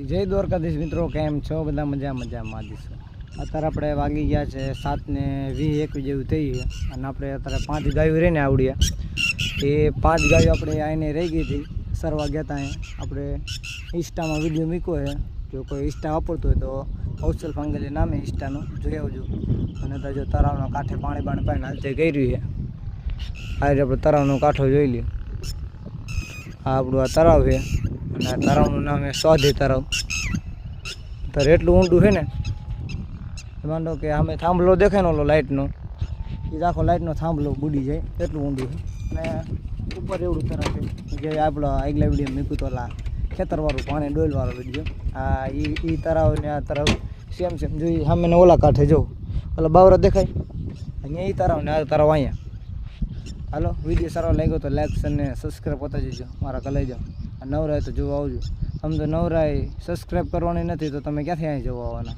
જય દ્વારકાધીશ મિત્રો, કેમ છો બધા? મજામાં દીશો. અત્યારે આપણે વાગી ગયા છે 7:20 જેવું થઈ ગયું અને આપણે અત્યારે 5 ગાયો રહીને આવડ્યા. એ 5 ગાયો આપણે આવીને રહી ગઈ હતી. સરવા ગયા હતા આપણે ઇન્સ્ટામાં વિડીયો મૂક્યો છે. જો કોઈ ઇન્સ્ટા વાપરતું હોય તો કૌશલ ફાંગલી નામે ઇન્સ્ટાનું જોઈ આવજો. અને તો જો તળાવનો કાંઠે પાણી પાણી હાલતે ગઈ રહ્યું છે. આજે આપણે તળાવનો કાંઠો જોઈ લ્યો. આ આપણું આ તળાવ છે અને આ તળાવનું નામ છે સ્વાધી તળાવ. ત્યારે એટલું ઊંડું છે ને, માનો કે અમે થાંભલો દેખાય ને ઓલો લાઇટનો, એ આખો લાઇટનો થાંભલો બુડી જાય એટલું ઊંડું છે. અને ઉપર એવડું તળાવ છે જે આપણો આગલા વિડીયો મૂક્યું તો ઓલા ખેતરવાળું પાણી ડોલવાળો વિડીયો. આ એ તળાવ ને આ તળાવ સેમ જોઈએ. સામે ઓલા કાંઠે જો ઓલા બાવરો દેખાય, અહીંયા એ તળાવ ને આ તળાવ અહીંયા. હાલો, વિડીયો સારો લાગ્યો તો લાઈક અને સબસ્ક્રાઈબ કરતા જજો, મારા કલાઈ જાઓ. નવરાય તો જોવા આવજો. આમ તો નવરાય સબસ્ક્રાઈબ કરવાની નથી તો તમે ક્યાંથી અહીં જોવા આવવાના?